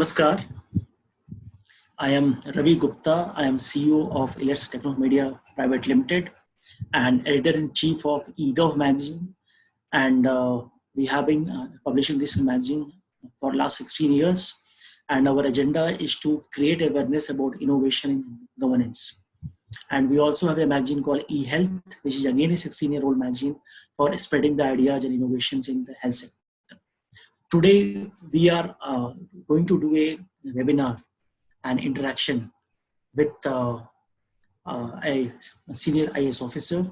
Namaskar. I am Ravi Gupta. I am CEO of Elias Techno Media Private Limited and editor-in-chief of eGov magazine. And we have been publishing this magazine for last 16 years. And our agenda is to create awareness about innovation in governance. And we also have a magazine called eHealth, which is again a 16-year-old magazine for spreading the ideas and innovations in the health sector. Today, we are going to do a webinar and interaction with a senior IAS officer.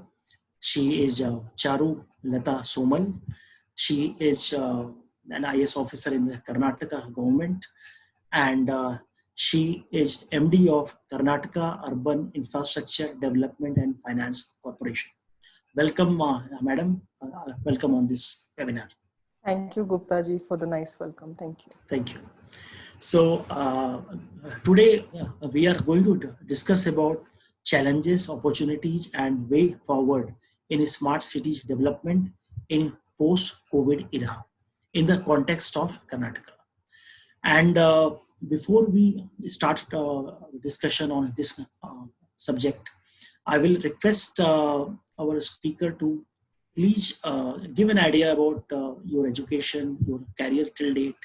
She is Charu Lata Somal. She is an IAS officer in the Karnataka government, and she is MD of Karnataka Urban Infrastructure Development and Finance Corporation. Welcome, madam. Welcome on this webinar. Thank you, Gupta ji, for the nice welcome. Thank you. Thank you. So today we are going to discuss about challenges, opportunities, and way forward in smart city development in post-COVID era in the context of Karnataka. And before we start discussion on this subject, I will request our speaker to please give an idea about your education, your career till date,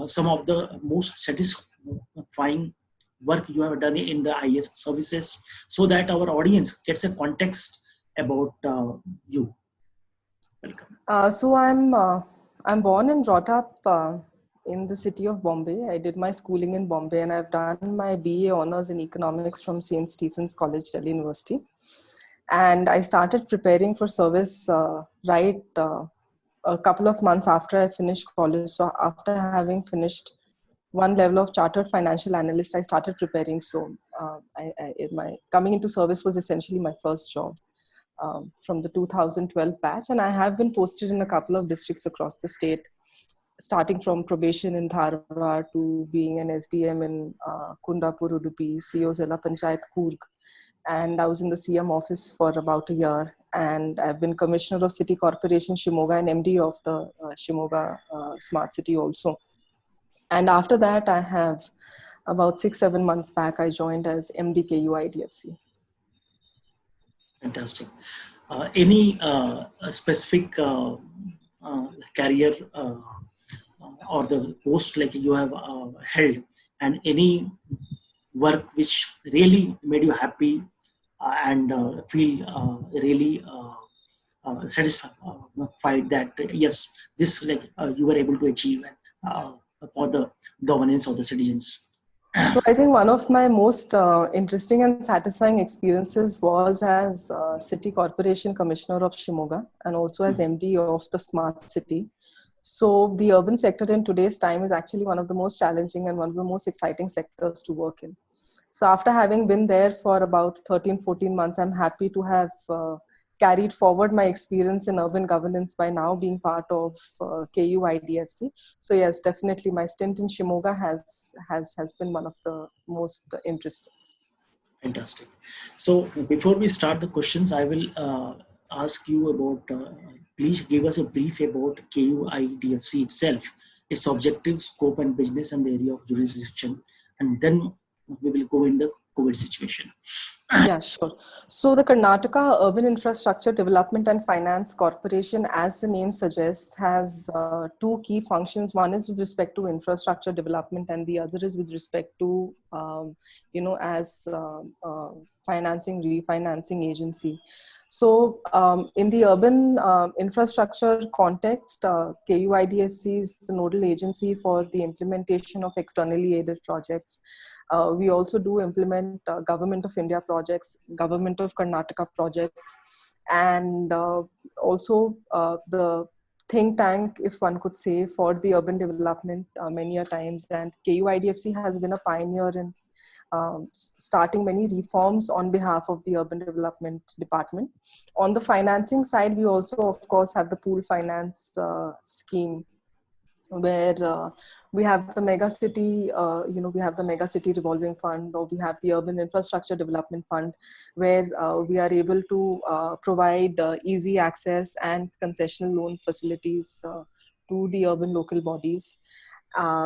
some of the most satisfying work you have done in the IAS services, so that our audience gets a context about you. Welcome. So I'm born and brought up in the city of Bombay. I did my schooling in Bombay, and I've done my BA honors in economics from St. Stephen's College, Delhi University. And I started preparing for service right a couple of months after I finished college. So after having finished one level of chartered financial analyst, I started preparing. So my coming into service was essentially my first job from the 2012 batch. And I have been posted in a couple of districts across the state, starting from probation in Dharwad to being an SDM in Kundapur, Udupi, CO Zilla Panchayat, Coorg. And I was in the CM office for about a year. And I've been Commissioner of City Corporation Shimoga and MD of the Shimoga Smart City also. And after that, I have about 6-7 months back, I joined as MD KU IDFC. Fantastic. Any specific career or the post like you have held, and any work which really made you happy and feel really satisfied that yes, this you were able to achieve for the governance of the citizens? So I think one of my most interesting and satisfying experiences was as City Corporation Commissioner of Shimoga and also as MD of the Smart City. So the urban sector in today's time is actually one of the most challenging and one of the most exciting sectors to work in. So after having been there for about 13-14 months, I'm happy to have carried forward my experience in urban governance by now being part of KU IDFC. So yes, definitely my stint in Shimoga has been one of the most interesting. Fantastic. So before we start the questions, I will ask you about, please give us a brief about KU IDFC itself, its objective, scope and business and the area of jurisdiction, and then we will go in the COVID situation. Yeah, sure. So the Karnataka Urban Infrastructure Development and Finance Corporation, as the name suggests, has two key functions. One is with respect to infrastructure development, and the other is with respect to, financing, refinancing agency. So in the urban infrastructure context, KUIDFC is the nodal agency for the implementation of externally aided projects. We also do implement Government of India projects, Government of Karnataka projects, and also the think tank, if one could say, for the urban development many a times. And KUIDFC has been a pioneer in starting many reforms on behalf of the urban development department. On the financing side, we also, of course, have the pool finance scheme, where we have the mega city, we have the mega city revolving fund, or we have the urban infrastructure development fund, where we are able to provide easy access and concessional loan facilities to the urban local bodies.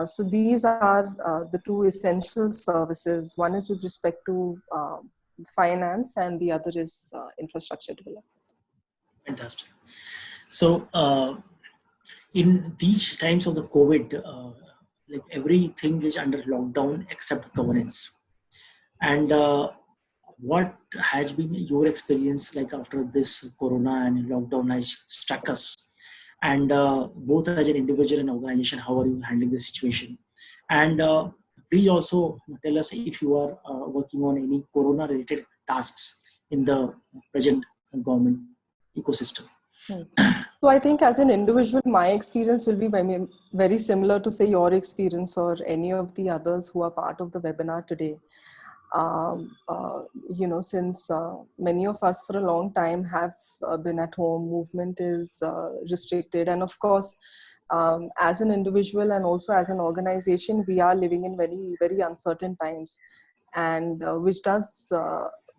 So these are the two essential services. One is with respect to finance, and the other is infrastructure development. Fantastic. So, in these times of the COVID, like everything is under lockdown except governance. And what has been your experience like after this Corona and lockdown has struck us? And both as an individual and organization, how are you handling the situation? And please also tell us if you are working on any Corona related tasks in the present government ecosystem. So I think as an individual, my experience will be very similar to say your experience or any of the others who are part of the webinar today. Since many of us for a long time have been at home, movement is restricted. And of course, as an individual and also as an organization, we are living in very, very uncertain times, and which does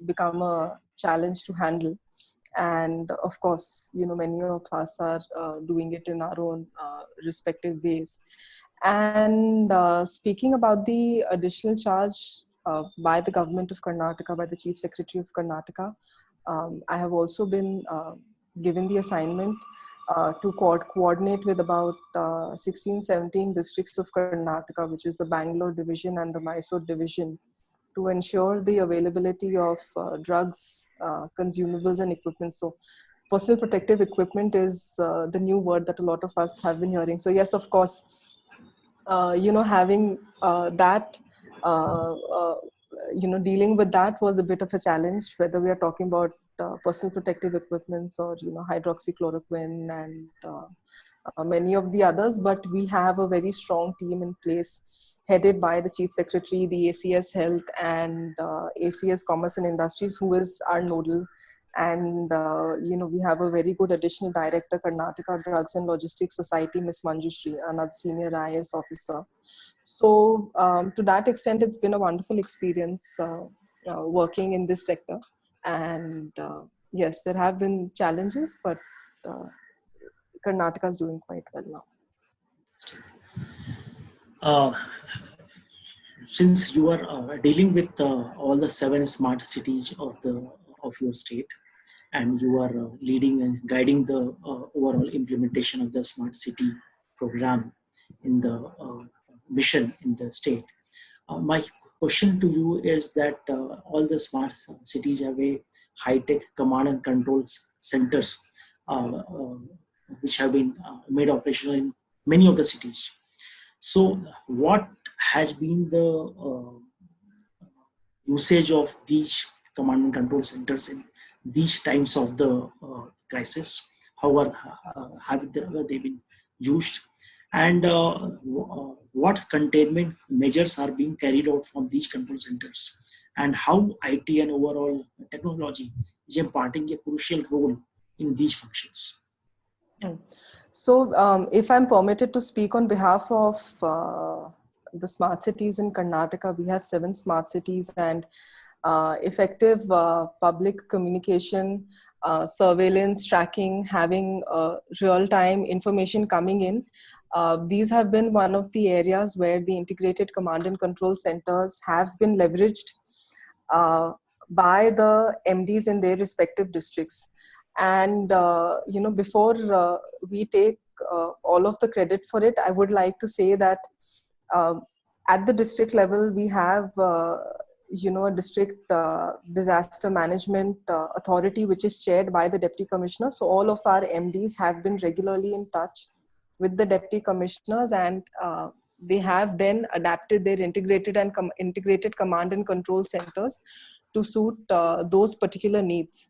become a challenge to handle. And of course, many of us are doing it in our own respective ways. And speaking about the additional charge by the government of Karnataka, by the Chief Secretary of Karnataka, I have also been given the assignment to coordinate with about 16, 17 districts of Karnataka, which is the Bangalore division and the Mysore division, to ensure the availability of drugs, consumables, and equipment. So personal protective equipment is the new word that a lot of us have been hearing. So yes, of course, having that, dealing with that was a bit of a challenge, whether we are talking about personal protective equipments or, hydroxychloroquine and many of the others. But we have a very strong team in place, headed by the Chief Secretary, the ACS Health and ACS Commerce and Industries, who is our nodal. And, we have a very good additional director, Karnataka Drugs and Logistics Society, Ms. Manjushri, another senior IAS officer. So to that extent, it's been a wonderful experience working in this sector. And yes, there have been challenges, but Karnataka is doing quite well now. Since you are dealing with all the 7 smart cities of your state, and you are leading and guiding the overall implementation of the smart city program in the mission in the state, my question to you is that all the smart cities have a high-tech command and control centers which have been made operational in many of the cities. So what has been the usage of these command and control centers in these times of the crisis? How have they been used? And what containment measures are being carried out from these control centers? And how IT and overall technology is imparting a crucial role in these functions? So if I'm permitted to speak on behalf of the smart cities in Karnataka, we have 7 smart cities, and effective public communication, surveillance, tracking, having real-time information coming in. These have been one of the areas where the integrated command and control centers have been leveraged by the MDs in their respective districts. And, before we take all of the credit for it, I would like to say that at the district level, we have, a district disaster management authority, which is chaired by the deputy commissioner. So all of our MDs have been regularly in touch with the deputy commissioners, and they have then adapted their integrated command and control centers to suit those particular needs.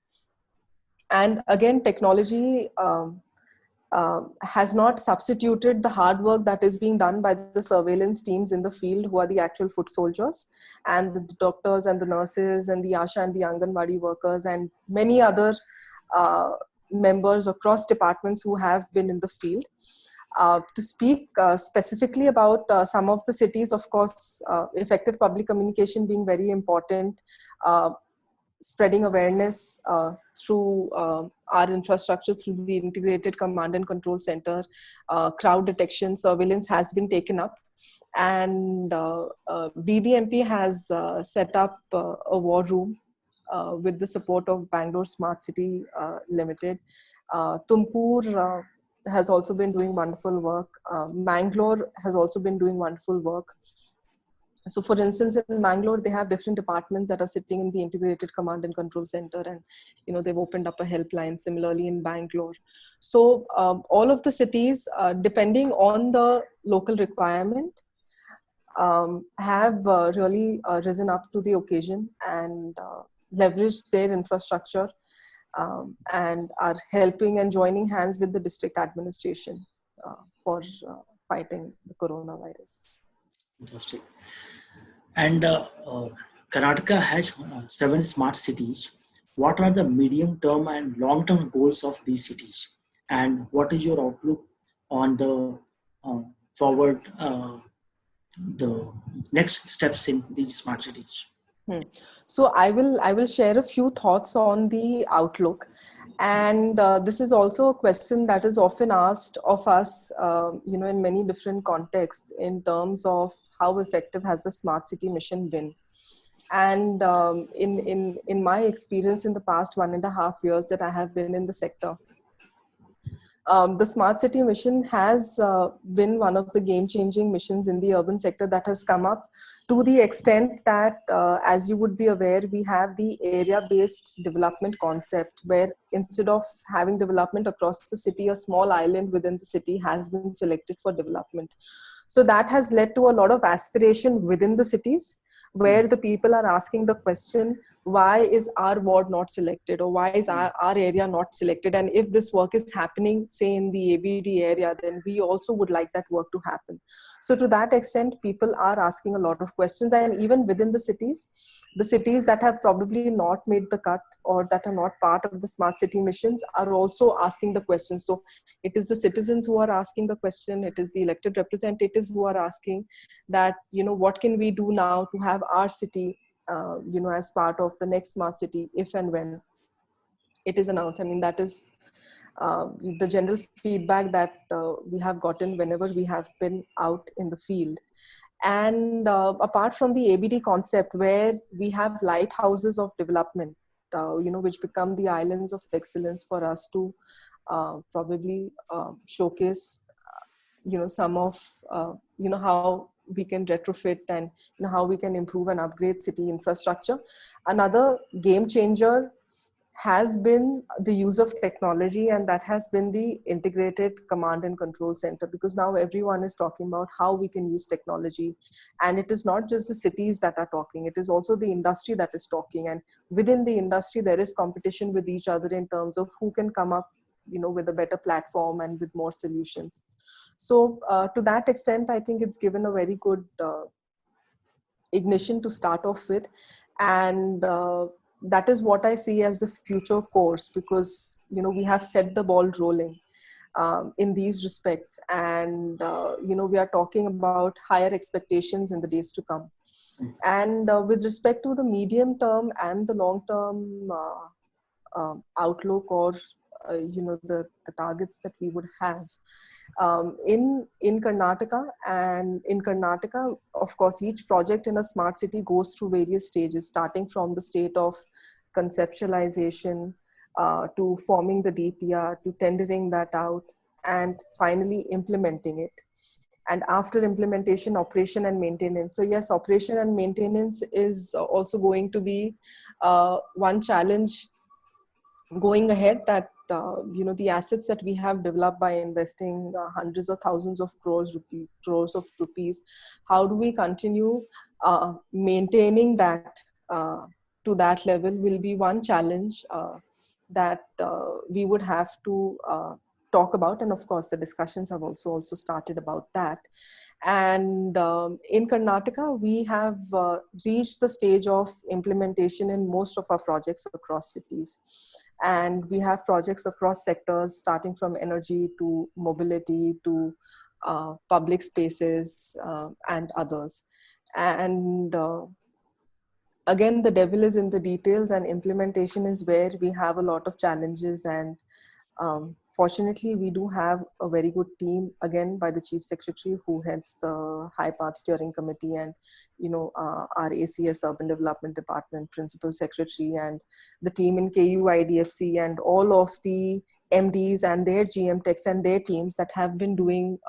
And again, technology has not substituted the hard work that is being done by the surveillance teams in the field, who are the actual foot soldiers, and the doctors and the nurses and the ASHA and the Anganwadi workers and many other members across departments who have been in the field. To speak specifically about some of the cities, of course, effective public communication being very important. spreading awareness through our infrastructure, through the integrated command and control center. Crowd detection surveillance has been taken up, and BBMP has set up a war room with the support of Bangalore Smart City Limited. Tumkur has also been doing wonderful work. Mangalore has also been doing wonderful work. So for instance, in Mangalore, they have different departments that are sitting in the integrated command and control center, and they've opened up a helpline. Similarly in Bangalore. So all of the cities, depending on the local requirement, have really risen up to the occasion and leveraged their infrastructure, and are helping and joining hands with the district administration for fighting the coronavirus. Fantastic. And Karnataka has 7 smart cities. What are the medium-term and long-term goals of these cities? And what is your outlook on the forward, the next steps in these smart cities? So I will share a few thoughts on the outlook. And this is also a question that is often asked of us, in many different contexts, in terms of how effective has the smart city mission been. And in my experience in the past 1.5 years that I have been in the sector, the smart city mission has been one of the game-changing missions in the urban sector that has come up, to the extent that, as you would be aware, we have the area-based development concept, where instead of having development across the city, a small island within the city has been selected for development. So that has led to a lot of aspiration within the cities, where the people are asking the question, why is our ward not selected, or why is our area not selected? And if this work is happening, say in the ABD area, then we also would like that work to happen. So to that extent, people are asking a lot of questions. And even within the cities that have probably not made the cut, or that are not part of the smart city missions, are also asking the questions. So it is the citizens who are asking the question, it is the elected representatives who are asking that, what can we do now to have our city as part of the next smart city, if and when it is announced. I mean, that is the general feedback that we have gotten whenever we have been out in the field. And apart from the ABD concept, where we have lighthouses of development, which become the islands of excellence for us to probably showcase, some of, how we can retrofit and how we can improve and upgrade city infrastructure. Another game changer has been the use of technology, and that has been the integrated command and control center, because now everyone is talking about how we can use technology. And it is not just the cities that are talking, it is also the industry that is talking. And within the industry, there is competition with each other in terms of who can come up with a better platform and with more solutions. So to that extent, I think it's given a very good ignition to start off with. And that is what I see as the future course, because, we have set the ball rolling in these respects. And, we are talking about higher expectations in the days to come. And with respect to the medium term and the long term outlook, or the targets that we would have in Karnataka. And in Karnataka, of course, each project in a smart city goes through various stages, starting from the state of conceptualization to forming the DPR, to tendering that out, and finally implementing it. And after implementation, operation and maintenance. So yes, operation and maintenance is also going to be one challenge going ahead, that the assets that we have developed by investing hundreds of thousands of crores of rupees, how do we continue maintaining that to that level, will be one challenge that we would have to talk about. And of course, the discussions have also started about that. And in Karnataka, we have reached the stage of implementation in most of our projects across cities. And we have projects across sectors, starting from energy to mobility to public spaces and others. And again, the devil is in the details, and implementation is where we have a lot of challenges. And fortunately, we do have a very good team, again, by the Chief Secretary, who heads the High Path Steering Committee, and our ACS Urban Development Department Principal Secretary, and the team in KUIDFC, and all of the MDs and their GM techs and their teams that have been doing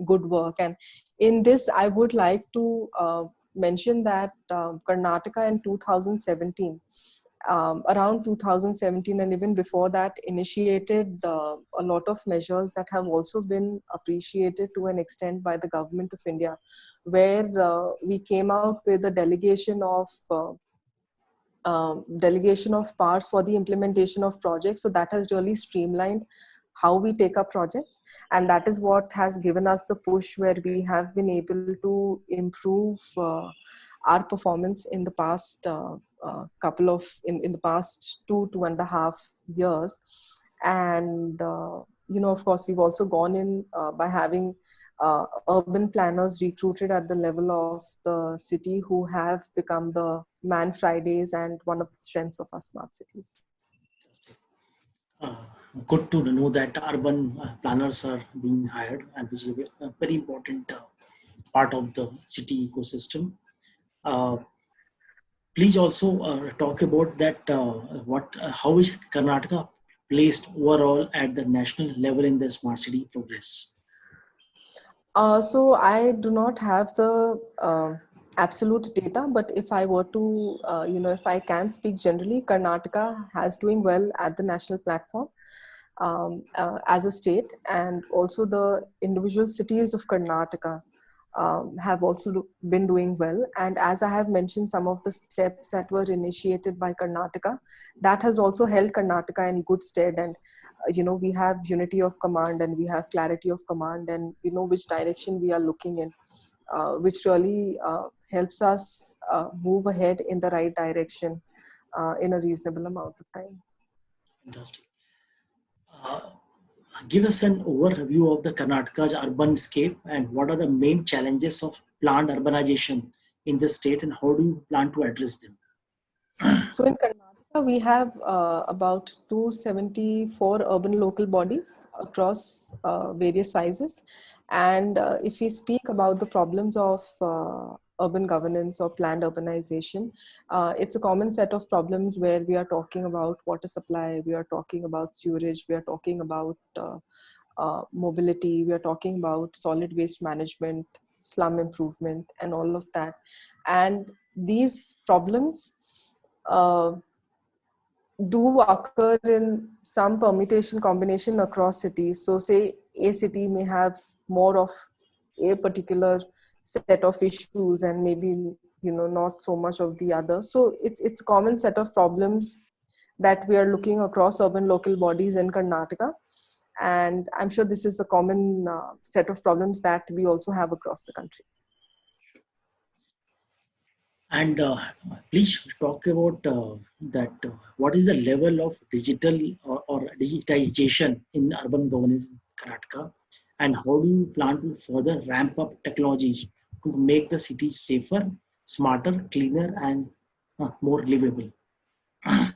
good work. And in this, I would like to mention that Karnataka in 2017, around 2017 and even before that, initiated a lot of measures that have also been appreciated to an extent by the Government of India, where we came out with a delegation of parts for the implementation of projects. So that has really streamlined how we take up projects, and that is what has given us the push, where we have been able to improve our performance in the past in the past 2.5 years. And of course, we've also gone in by having urban planners recruited at the level of the city, who have become the Man Fridays and one of the strengths of our smart cities. Uh, Good to know that urban planners are being hired, and which is a very important part of the city ecosystem. Uh, Please also talk about that. How is Karnataka placed overall at the national level in the smart city progress? So I do not have the absolute data, but if I were to, if I can speak generally, Karnataka has doing well at the national platform as a state, and also the individual cities of Karnataka have also been doing well. And as I have mentioned, some of the steps that were initiated by Karnataka, that has also held Karnataka in good stead. And we have unity of command, and we have clarity of command, and we know which direction we are looking in, which really helps us move ahead in the right direction in a reasonable amount of time. Fantastic. Uh, Give us an overview of the Karnataka's urban scape, and what are the main challenges of planned urbanization in the state, and how do you plan to address them? So in Karnataka, we have about 274 urban local bodies across various sizes. And if we speak about the problems of urban governance or planned urbanization, it's a common set of problems, where we are talking about water supply, we are talking about sewerage, we are talking about mobility, we are talking about solid waste management, slum improvement, and all of that. And these problems do occur in some permutation combination across cities. So say a city may have more of a particular set of issues, and maybe not so much of the other. So it's a common set of problems that we are looking across urban local bodies in Karnataka, and I'm sure this is the common set of problems that we also have across the country. And please talk about that. What is the level of digital or digitization in urban governance in Karnataka, and how do you plan to further ramp up technologies to make the city safer, smarter, cleaner, and more livable?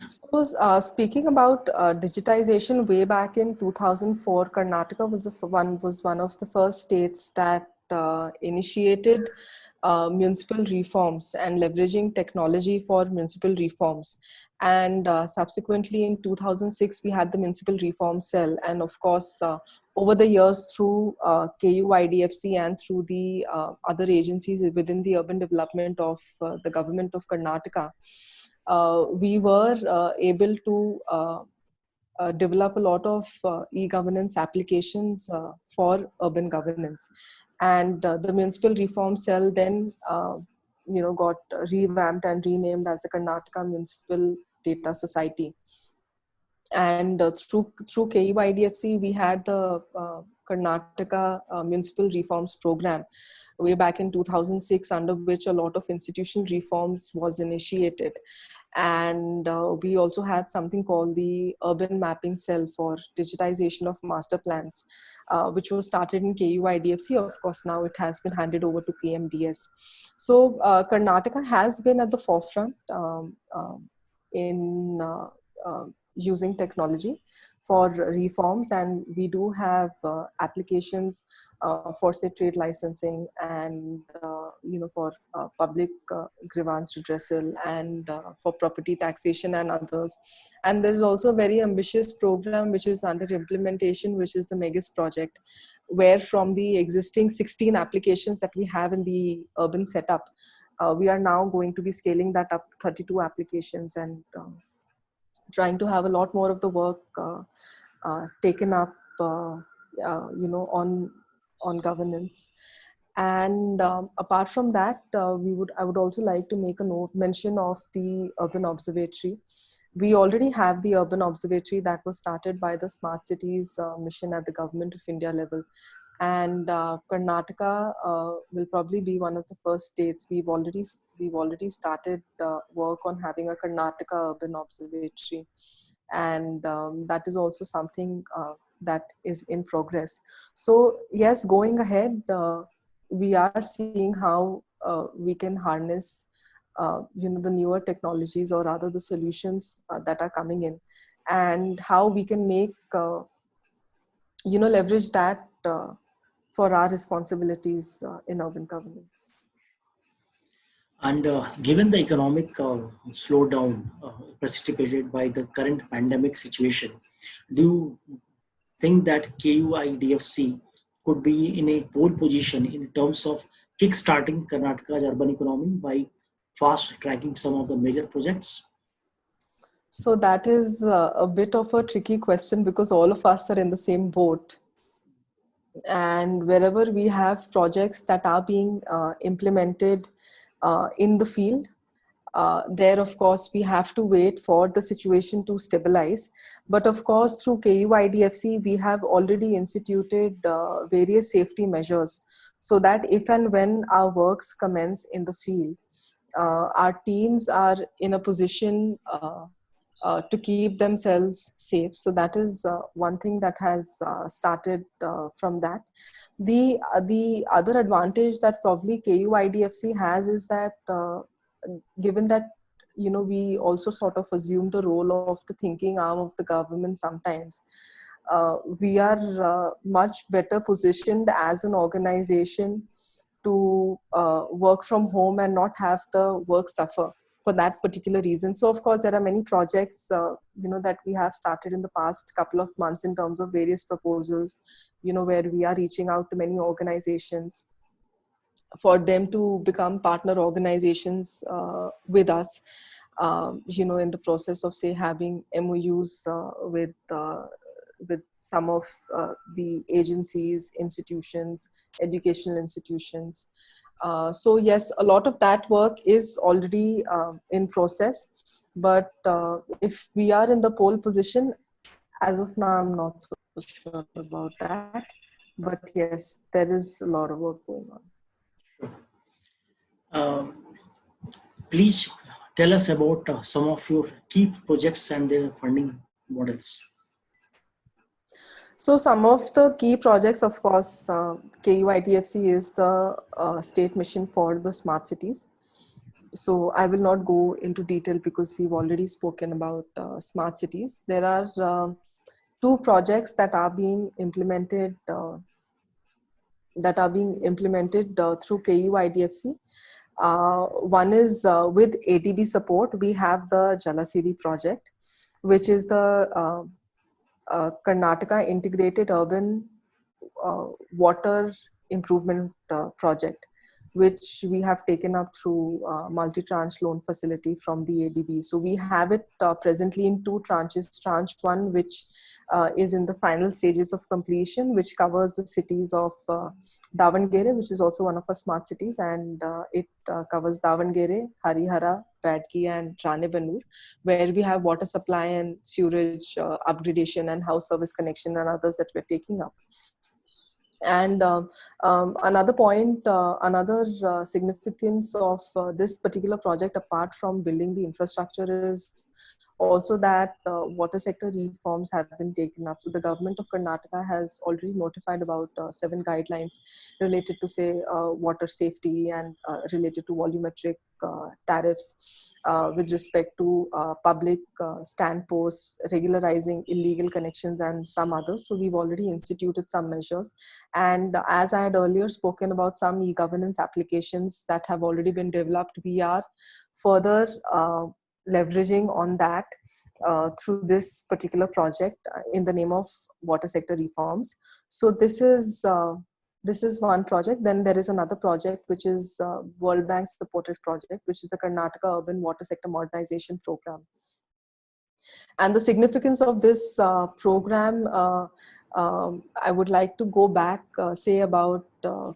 So, speaking about digitization, way back in 2004, Karnataka was one of the first states that initiated municipal reforms and leveraging technology for municipal reforms. And subsequently, in 2006, we had the Municipal Reform Cell, and of course, over the years, through KUIDFC and through the other agencies within the urban development of the government of Karnataka, we were able to develop a lot of e-governance applications for urban governance. And the Municipal Reform Cell then got revamped and renamed as the Karnataka Municipal Data Society. And through KUIDFC, we had the Karnataka Municipal Reforms Program way back in 2006, under which a lot of institutional reforms was initiated. And we also had something called the Urban Mapping Cell for digitization of master plans, which was started in KUIDFC. Of course, now it has been handed over to KMDS. So Karnataka has been at the forefront in using technology for reforms, and we do have applications for say trade licensing and for public grievance redressal and for property taxation and others. And there's also a very ambitious program which is under implementation, which is the Megis project, where from the existing 16 applications that we have in the urban setup, we are now going to be scaling that up to 32 applications and trying to have a lot more of the work taken up, on governance. And apart from that, I would also like to make a mention of the Urban Observatory. We already have the Urban Observatory that was started by the Smart Cities mission at the Government of India level. And Karnataka will probably be one of the first states. We've already started work on having a Karnataka Urban Observatory, and that is also something that is in progress. So yes, going ahead, we are seeing how we can harness the newer technologies, or rather the solutions that are coming in, and how we can make leverage that for our responsibilities in urban governance. And given the economic slowdown precipitated by the current pandemic situation, do you think that KUIDFC could be in a pole position in terms of kickstarting Karnataka's urban economy by fast tracking some of the major projects? So that is a bit of a tricky question, because all of us are in the same boat. And wherever we have projects that are being implemented in the field, there, of course, we have to wait for the situation to stabilize. But of course, through KUIDFC, we have already instituted various safety measures, so that if and when our works commence in the field, our teams are in a position to keep themselves safe. So that is one thing that has started from that. The other advantage that probably KUIDFC has is that given that we also sort of assume the role of the thinking arm of the government sometimes, we are much better positioned as an organization to work from home and not have the work suffer for that particular reason. So of course there are many projects that we have started in the past couple of months in terms of various proposals, where we are reaching out to many organizations for them to become partner organizations with us, in the process of, say, having MOUs with some of the agencies, institutions, educational institutions. So yes, a lot of that work is already in process. But if we are in the pole position, as of now, I'm not so sure about that. But yes, there is a lot of work going on. Please tell us about some of your key projects and their funding models. So some of the key projects, of course, KUIDFC is the state mission for the smart cities. So I will not go into detail because we've already spoken about smart cities. There are two projects that are being implemented through KUIDFC. One is with ADB support. We have the Jalasiri project, which is the Karnataka Integrated Urban Water Improvement Project, which we have taken up through multi-tranche loan facility from the ADB. So we have it presently in two tranches. Tranche one, which is in the final stages of completion, which covers the cities of Davangere, which is also one of our smart cities, and it covers Davangere, Harihara, Badki, and Ranebannur, where we have water supply and sewerage upgradation and house service connection and others that we're taking up. And another point, another significance of this particular project, apart from building the infrastructure, is also that water sector reforms have been taken up. So the government of Karnataka has already notified about 7 guidelines related to, say, water safety, and related to volumetric tariffs, with respect to public stand posts, regularizing illegal connections, and some others. So we've already instituted some measures. And as I had earlier spoken about some e-governance applications that have already been developed, we are further leveraging on that through this particular project in the name of water sector reforms. So this is one project. Then there is another project, which is World Bank supported project, which is the Karnataka Urban Water Sector Modernization Program. And the significance of this program, I would like to go back, say about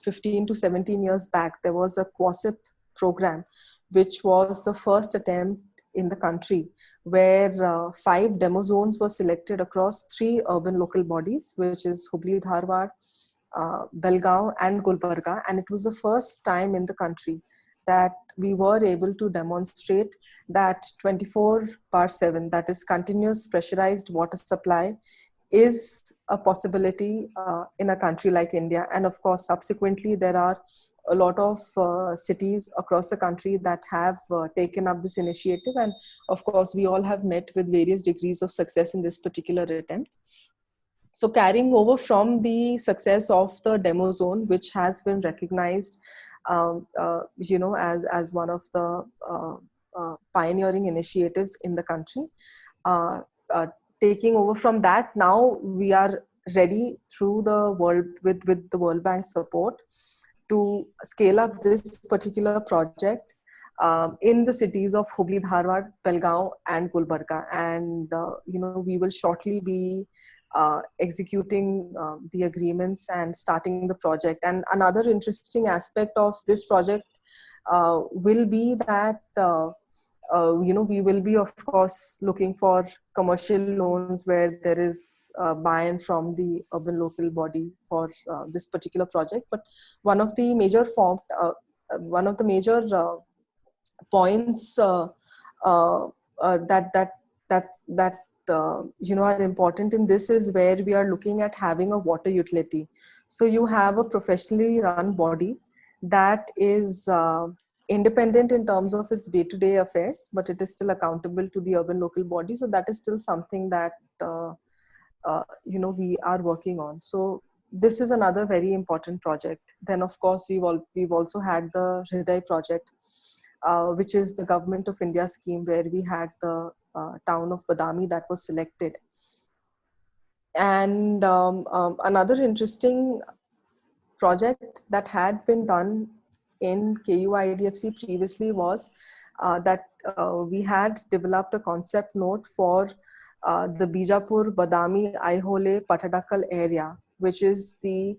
15 to 17 years back. There was a QASIP program, which was the first attempt in the country, where 5 demo zones were selected across 3 urban local bodies, which is Hubli Dharwad, Belgaum, and Gulbarga. And it was the first time in the country that we were able to demonstrate that 24/7, that is continuous pressurized water supply, is a possibility in a country like India. And of course, subsequently, there are a lot of cities across the country that have taken up this initiative. And of course, we all have met with various degrees of success in this particular attempt. So carrying over from the success of the demo zone, which has been recognized, as one of the pioneering initiatives in the country, taking over from that, now we are ready through the world, with the World Bank support, to scale up this particular project in the cities of Hubli, Dharwad, Belgaum, and Gulbarga. And we will shortly be executing the agreements and starting the project. And another interesting aspect of this project will be that we will be, of course, looking for commercial loans where there is buy-in from the urban local body for this particular project. But one of the major points that are important in this is where we are looking at having a water utility. So you have a professionally run body that is independent in terms of its day-to-day affairs, but it is still accountable to the urban local body. So that is still something that we are working on. So this is another very important project. Then of course we've also had the Hriday project, which is the Government of India scheme, where we had the town of Badami that was selected. And another interesting project that had been done in KUIDFC previously was that we had developed a concept note for the Bijapur, Badami, Aihole, Patadakal area, which is the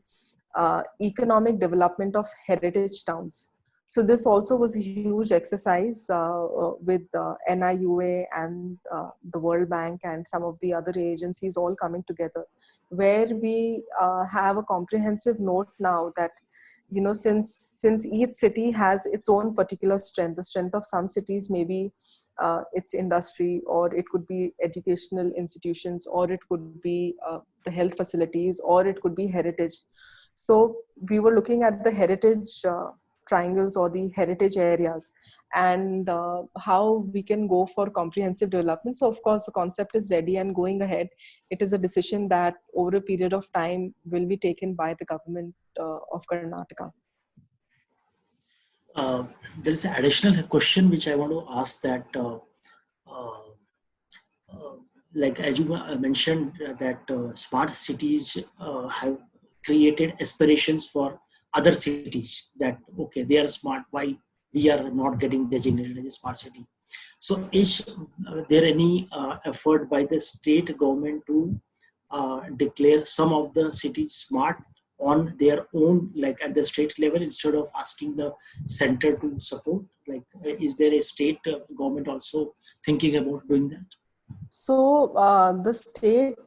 economic development of heritage towns. So this also was a huge exercise with NIUA and the World Bank and some of the other agencies all coming together, where we have a comprehensive note now that, since each city has its own particular strength. The strength of some cities may be its industry, or it could be educational institutions, or it could be the health facilities, or it could be heritage. So we were looking at the heritage triangles, or the heritage areas, and how we can go for comprehensive development. So of course the concept is ready and going ahead. It is a decision that over a period of time will be taken by the government of Karnataka. There is an additional question which I want to ask, that like as you mentioned that smart cities have created aspirations for other cities, that okay, they are smart, why we are not getting designated as a smart city. So is there any effort by the state government to declare some of the cities smart on their own, like at the state level, instead of asking the center to support? Like, is there a state government also thinking about doing that? So the state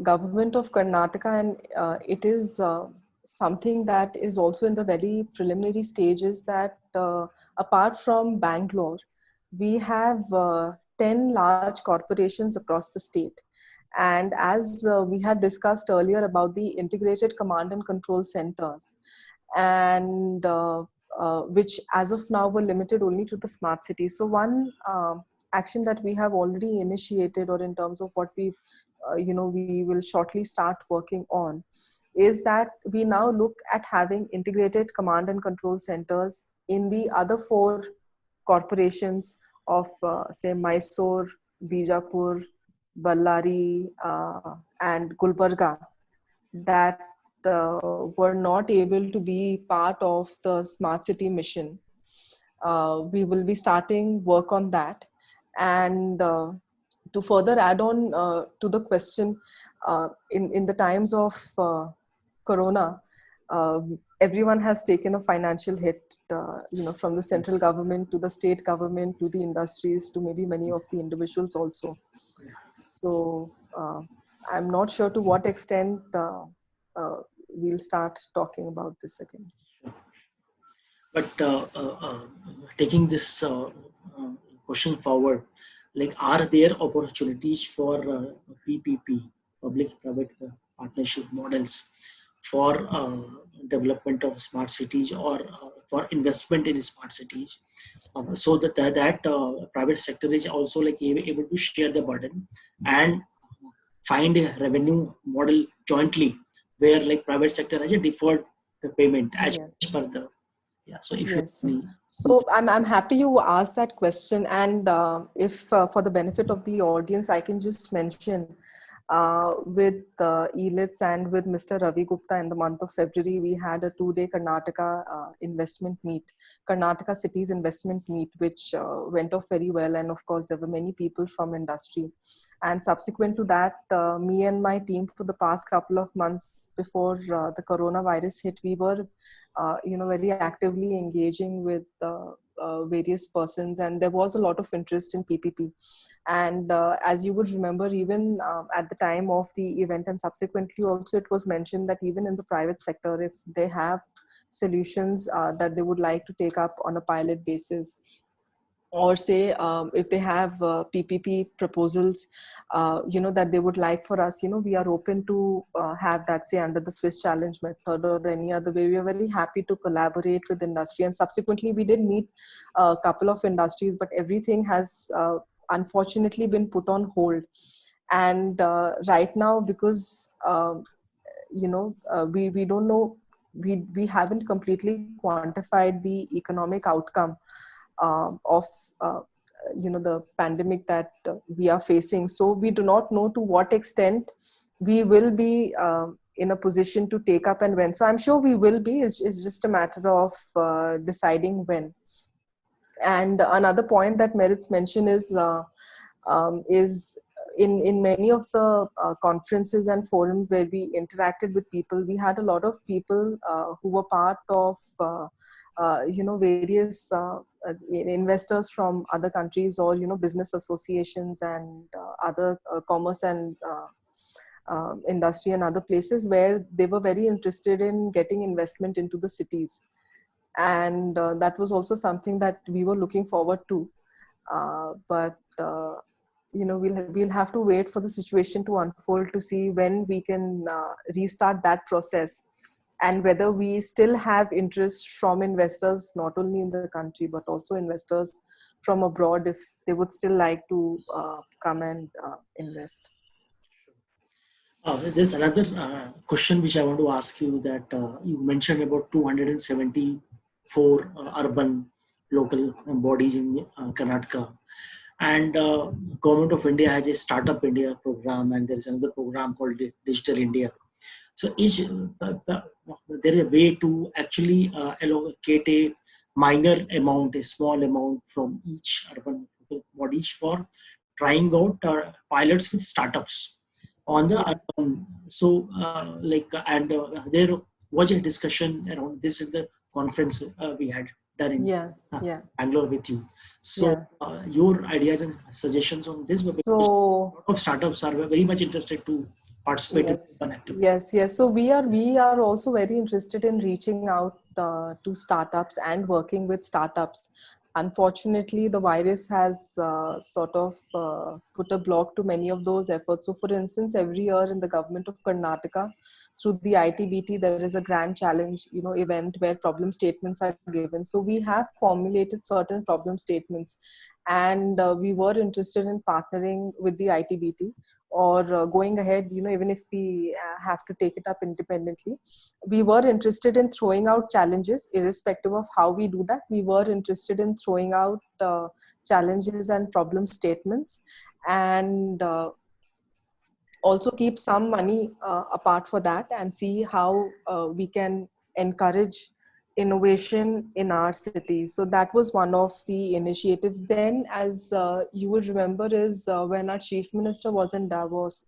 government of Karnataka, and it is something that is also in the very preliminary stages, that apart from Bangalore, we have 10 large corporations across the state. And as we had discussed earlier about the integrated command and control centers, and which as of now were limited only to the smart cities. So one action that we have already initiated, or in terms of what we will shortly start working on, is that we now look at having integrated command and control centers in the other four corporations of, say, Mysore, Bijapur, Ballari, and Gulbarga, that were not able to be part of the smart city mission. We will be starting work on that. And to further add on to the question, in the times of Corona, everyone has taken a financial hit, from the central government to the state government to the industries to maybe many of the individuals also. So I'm not sure to what extent we'll start talking about this again. But taking this question forward, like, are there opportunities for PPP, public-private partnership models, for development of smart cities, or for investment in smart cities, so that private sector is also like able to share the burden and find a revenue model jointly, where like private sector has a deferred payment as per the so if yes. So I'm happy you asked that question, and if for the benefit of the audience, I can just mention with ELITS and with Mr. Ravi Gupta in the month of February, we had a 2-day Karnataka investment meet, Karnataka Cities Investment Meet, which went off very well. And of course, there were many people from industry. And subsequent to that, me and my team for the past couple of months before the coronavirus hit, we were very actively engaging with various persons, and there was a lot of interest in PPP. And as you would remember, even at the time of the event and subsequently also, it was mentioned that even in the private sector, if they have solutions that they would like to take up on a pilot basis, or say if they have PPP proposals, that they would like for us, we are open to have that, say, under the Swiss Challenge method or any other way. We are very happy to collaborate with industry. And subsequently, we did meet a couple of industries, but everything has unfortunately been put on hold. And right now, because, we don't know, we haven't completely quantified the economic outcome of the pandemic that we are facing. So we do not know to what extent we will be in a position to take up and when. So I'm sure we will be. It's just a matter of deciding when. And another point that merits mention is in many of the conferences and forums where we interacted with people, we had a lot of people who were part of various investors from other countries, or business associations and other commerce and industry and other places, where they were very interested in getting investment into the cities. And that was also something that we were looking forward to, but we'll have to wait for the situation to unfold to see when we can restart that process, and whether we still have interest from investors, not only in the country, but also investors from abroad, if they would still like to come and invest. There's another question which I want to ask you, that you mentioned about 274 urban local bodies in Karnataka. And Government of India has a Startup India program, and there is another program called Digital India. So there is a way to actually allocate a minor amount, a small amount from each urban bodies for trying out pilots with startups on the urban. So there was a discussion around this in the conference we had done in Bangalore with you. So your ideas and suggestions on this? So a lot of startups are very much interested to participate in Yes, one activity. yes. So we are also very interested in reaching out to startups and working with startups. Unfortunately, the virus has sort of put a block to many of those efforts. So, for instance, every year in the government of Karnataka, through the ITBT, there is a grand challenge, event where problem statements are given. So we have formulated certain problem statements, and we were interested in partnering with the ITBT, or going ahead, even if we have to take it up independently. We were interested in throwing out challenges irrespective of how we do that. We were interested in throwing out challenges and problem statements, and also keep some money apart for that, and see how we can encourage innovation in our city. So that was one of the initiatives. Then, as you would remember, is when our chief minister was in Davos,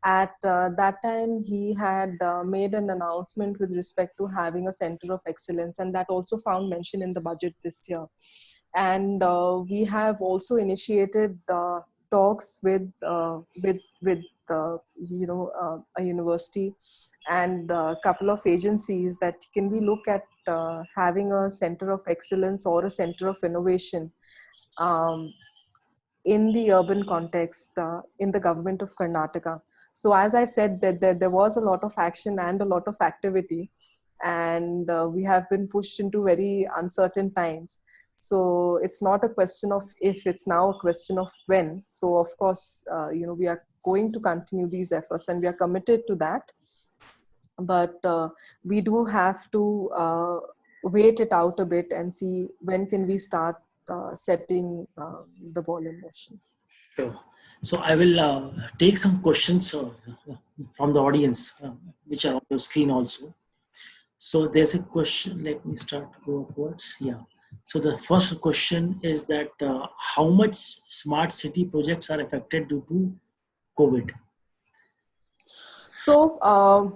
at that time he had made an announcement with respect to having a center of excellence, and that also found mention in the budget this year. And we have also initiated talks with a university and a couple of agencies, that can we look at having a center of excellence or a center of innovation um, in the urban context in the government of Karnataka. So as I said, that there was a lot of action and a lot of activity, and we have been pushed into very uncertain times. So it's not a question of if, it's now a question of when. So of course, we are going to continue these efforts, and we are committed to that. But we do have to wait it out a bit and see when can we start setting the ball in motion. Sure. So I will take some questions from the audience, which are on your screen also. So there's a question. Let me start to go upwards. Yeah. So the first question is that how much smart city projects are affected due to COVID? So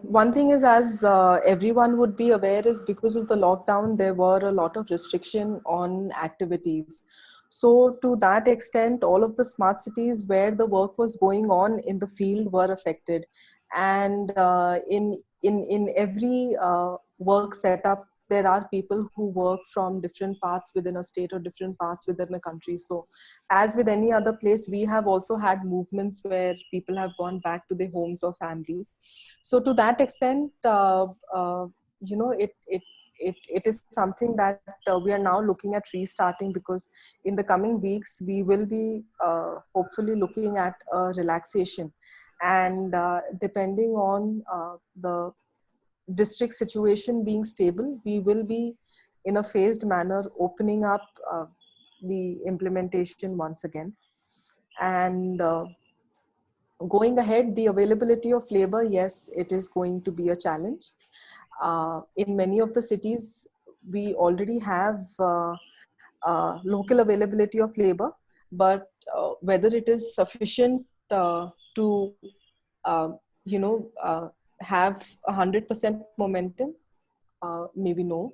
one thing is, as everyone would be aware, is because of the lockdown, there were a lot of restriction on activities. So to that extent, all of the smart cities where the work was going on in the field were affected. And in every work setup, there are people who work from different parts within a state or different parts within a country. So as with any other place, we have also had movements where people have gone back to their homes or families. So to that extent, it is something that we are now looking at restarting, because in the coming weeks we will be hopefully looking at relaxation, and depending on the district situation being stable, we will be in a phased manner opening up the implementation once again. And going ahead, the availability of labor, yes, it is going to be a challenge. In many of the cities, we already have local availability of labor, but whether it is sufficient to, uh, you know, uh, have 100% momentum, maybe no.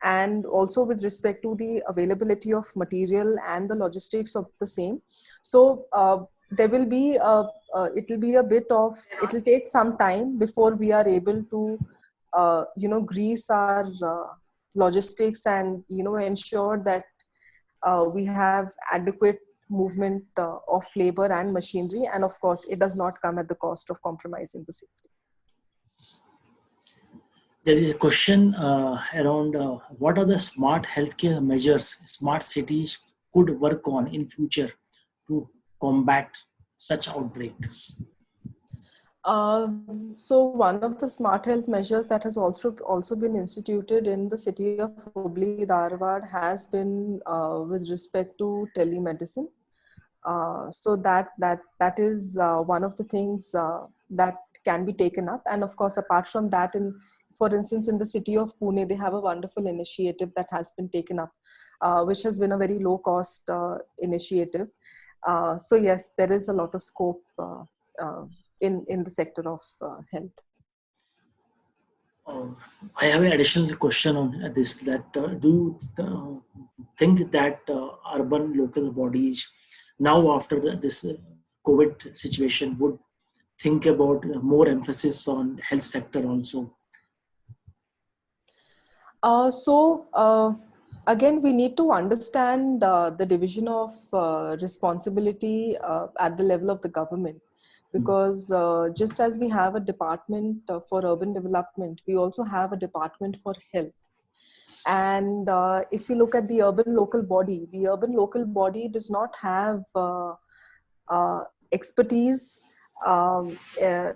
And also with respect to the availability of material and the logistics of the same. So there will be it'll be a bit of, it'll take some time before we are able to grease our logistics, and ensure that we have adequate movement of labor and machinery. And of course, it does not come at the cost of compromising the safety. There is a question around what are the smart healthcare measures smart cities could work on in future to combat such outbreaks? So one of the smart health measures that has also been instituted in the city of Hubli Dharwad has been with respect to telemedicine. So that is one of the things that can be taken up. And of course, apart from that, for instance, in the city of Pune, they have a wonderful initiative that has been taken up, which has been a very low cost initiative. So yes, there is a lot of scope in the sector of health. I have an additional question on this, that do you think that urban local bodies now after this COVID situation would think about more emphasis on health sector also? Again, we need to understand the division of responsibility at the level of the government, because just as we have a department for urban development, we also have a department for health. And if you look at the urban local body does not have expertise, um, uh,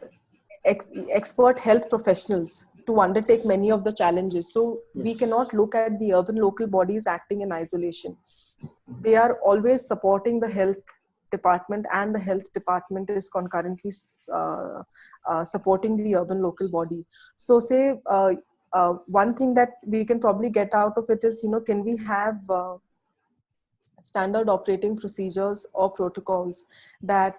expert health professionals to undertake many of the challenges. So we cannot look at the urban local bodies acting in isolation. They are always supporting the health department, and the health department is concurrently supporting the urban local body. So say one thing that we can probably get out of it is, can we have standard operating procedures or protocols that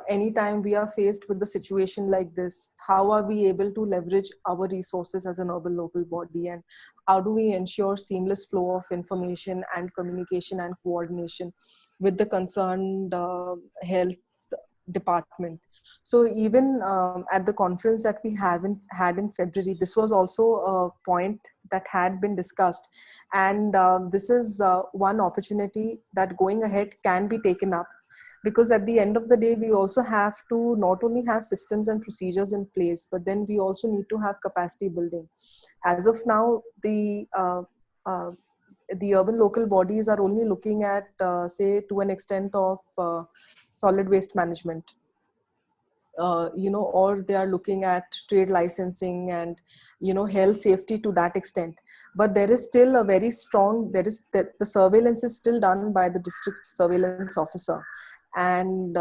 anytime we are faced with the situation like this, how are we able to leverage our resources as an urban local body, and how do we ensure seamless flow of information and communication and coordination with the concerned health department. So even at the conference that we had in February, this was also a point that had been discussed. And this is one opportunity that going ahead can be taken up, because at the end of the day, we also have to not only have systems and procedures in place, but then we also need to have capacity building. As of now, the urban local bodies are only looking at, say, to an extent of solid waste management, or they are looking at trade licensing and, health safety to that extent. But there is still a very strong, the surveillance is still done by the district surveillance officer. And,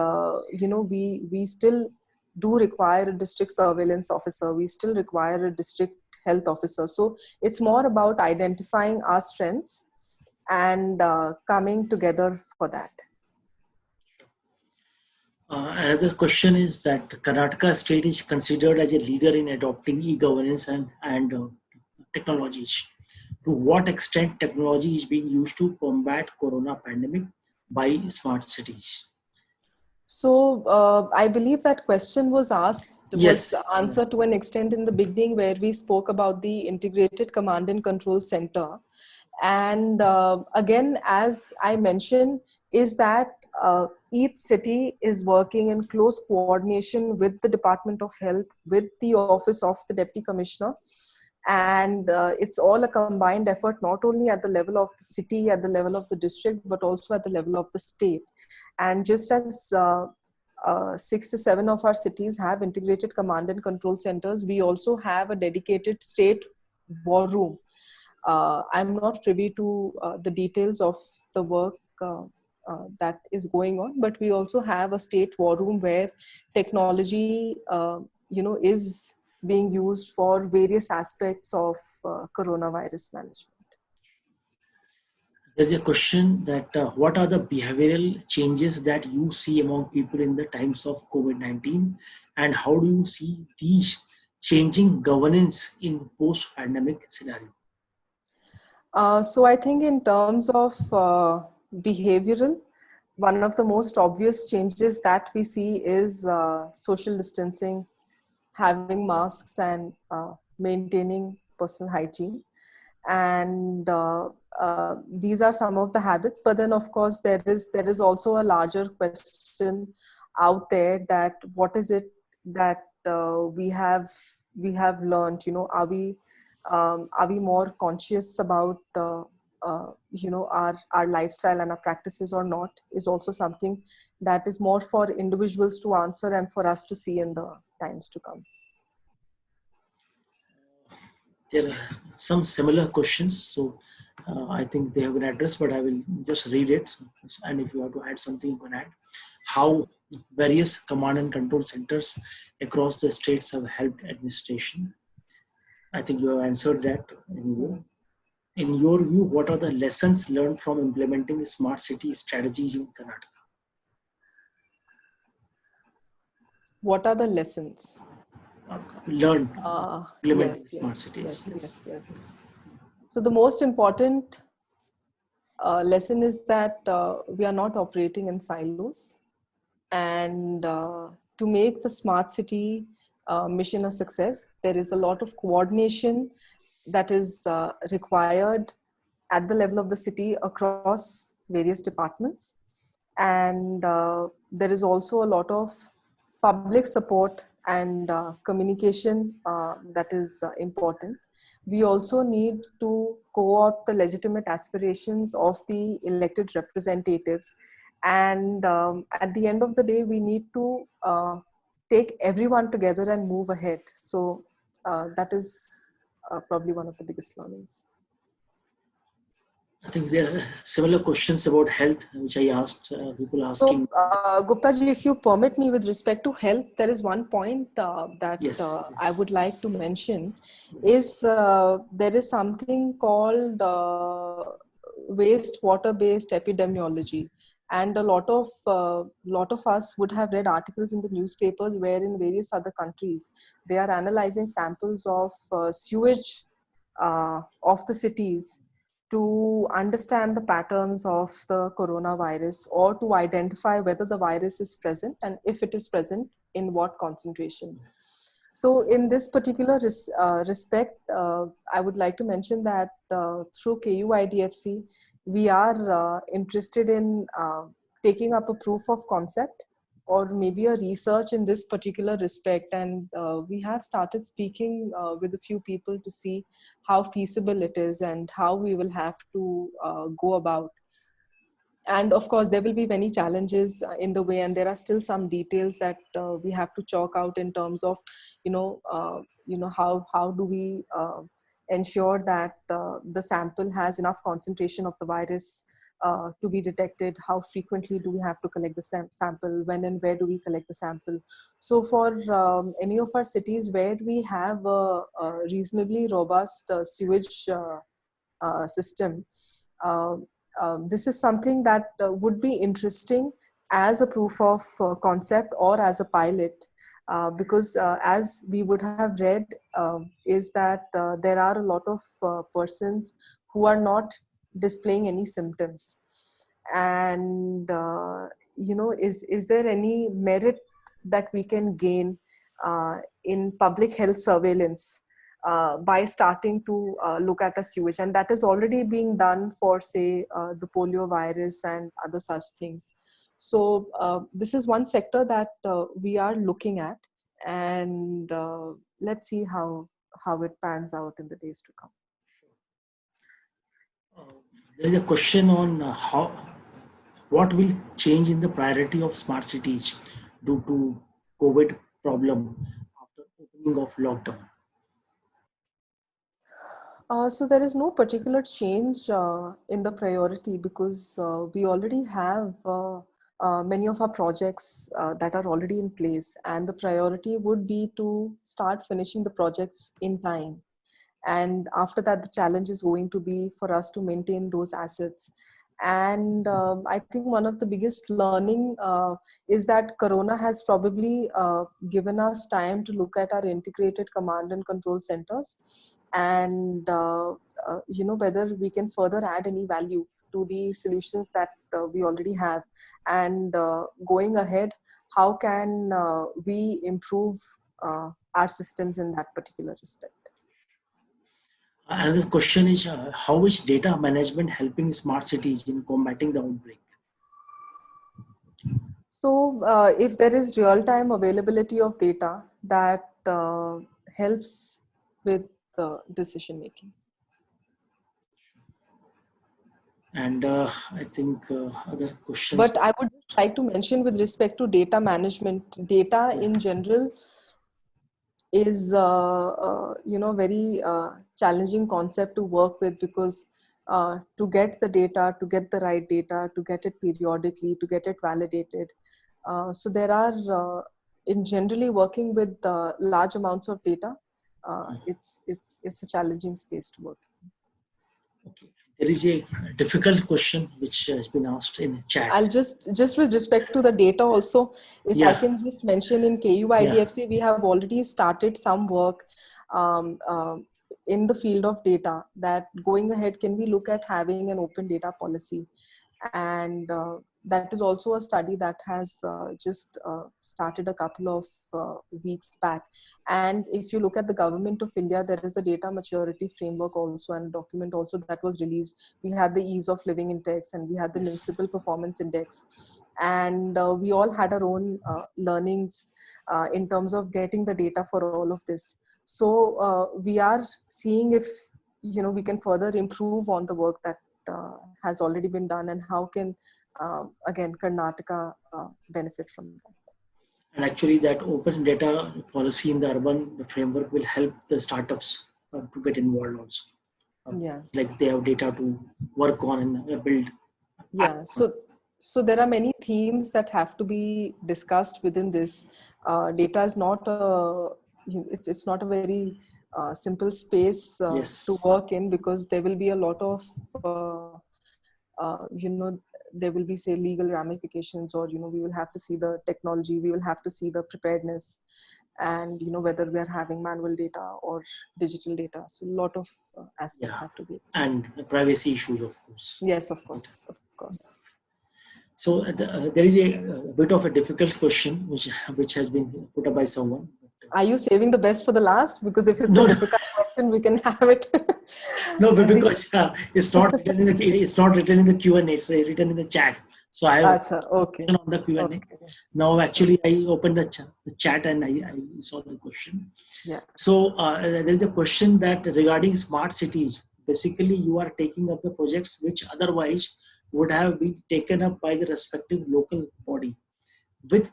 we still do require a district surveillance officer. We still require a district health officer. So it's more about identifying our strengths and coming together for that. Another question is that Karnataka state is considered as a leader in adopting e-governance and technologies. To what extent technology is being used to combat corona pandemic by smart cities? So I believe that question was Yes. answered to an extent in the beginning, where we spoke about the integrated command and control center. And again, as I mentioned, is that each city is working in close coordination with the Department of Health, with the Office of the Deputy Commissioner. And it's all a combined effort, not only at the level of the city, at the level of the district, but also at the level of the state. And just as 6 to 7 of our cities have integrated command and control centers, we also have a dedicated state war room. I'm not privy to the details of the work that is going on, but we also have a state war room where technology, is being used for various aspects of coronavirus management. There's a question that what are the behavioral changes that you see among people in the times of COVID-19, and how do you see these changing governance in post-pandemic scenario? So I think in terms of behavioral, one of the most obvious changes that we see is social distancing, having masks, and maintaining personal hygiene. And these are some of the habits. But then, of course, there is also a larger question out there, that what is it that we have learned? Are we more conscious about our lifestyle and our practices or not, is also something that is more for individuals to answer and for us to see in the times to come. There are some similar questions, so I think they have been addressed, but I will just read it. And if you have to add something, you can add. How various command and control centers across the states have helped administration. I think you have answered that anyway. In your view, what are the lessons learned from implementing smart city strategies in Karnataka? What are the lessons Learned implementing yes, smart cities? yes. So the most important lesson is that we are not operating in silos, and to make the smart city mission a success, there is a lot of coordination that is required at the level of the city across various departments. And there is also a lot of public support and communication that is important. We also need to co-opt the legitimate aspirations of the elected representatives. And at the end of the day, we need to take everyone together and move ahead. So that is probably one of the biggest learnings. I think there are similar questions about health, which I asked people asking. So, Gupta ji, if you permit me, with respect to health, there is one point that Yes, I would like to mention. Is there is something called wastewater-based epidemiology, and a lot of us would have read articles in the newspapers where in various other countries they are analyzing samples of sewage of the cities to understand the patterns of the coronavirus, or to identify whether the virus is present, and if it is present, in what concentrations. So in this particular respect, I would like to mention that through KUIDFC, we are interested in taking up a proof of concept or maybe a research in this particular respect. And we have started speaking with a few people to see how feasible it is and how we will have to go about. And of course, there will be many challenges in the way, and there are still some details that we have to chalk out in terms of, how do we ensure that the sample has enough concentration of the virus to be detected, how frequently do we have to collect the sample, when and where do we collect the sample. So for any of our cities where we have a reasonably robust sewage system, this is something that would be interesting as a proof of concept or as a pilot, because as we would have read, is that there are a lot of persons who are not displaying any symptoms. And, is there any merit that we can gain in public health surveillance by starting to look at a sewage? And that is already being done for, say, the polio virus and other such things. So this is one sector that we are looking at, and let's see how it pans out in the days to come. There is a question on what will change in the priority of smart cities due to COVID problem after opening of lockdown. So there is no particular change in the priority, because we already have many of our projects that are already in place, and the priority would be to start finishing the projects in time. And after that, the challenge is going to be for us to maintain those assets. And I think one of the biggest learning is that Corona has probably given us time to look at our integrated command and control centers, and whether we can further add any value to the solutions that we already have. And going ahead, how can we improve our systems in that particular respect? Another question is how is data management helping smart cities in combating the outbreak? So if there is real-time availability of data, that helps with decision making. And I think other questions. But I would like to mention, with respect to data management, data in general is very challenging concept to work with, because to get the data, to get the right data, to get it periodically, to get it validated. So there are in generally working with large amounts of data, it's a challenging space to work in. Okay. There is a difficult question which has been asked in chat. I'll just with respect to the data also, if I can just mention, in KUIDFC, we have already started some work in the field of data, that going ahead, can we look at having an open data policy? And That is also a study that has just started a couple of weeks back. And if you look at the Government of India, there is a data maturity framework also, and document also that was released. We had the ease of living index, and we had the Yes. municipal performance index, and we all had our own learnings in terms of getting the data for all of this. So we are seeing if we can further improve on the work that has already been done, and how can again Karnataka benefit from that. And actually, that open data policy in the urban framework will help the startups to get involved also. Yeah. Like they have data to work on and build. Yeah. So there are many themes that have to be discussed within this. Data is not it's not a very simple space to Yes. work in, because there will be a lot of there will be, say, legal ramifications, or we will have to see the technology, we will have to see the preparedness, and whether we are having manual data or digital data. So a lot of aspects Yeah. have to be. And the privacy issues, of course. Yes, of Right. course, of course. So there is a bit of a difficult question which has been put up by someone. Are you saving the best for the last? Because if it's a No, no, difficult question, we can have it. no, but I think. because it's not written in the Q&A, it's written in the chat. So I have Acha, okay. on the Q&A. Okay. Now, actually, I opened the chat and I saw the question. Yeah. So there is a question that regarding smart cities, basically you are taking up the projects which otherwise would have been taken up by the respective local body. With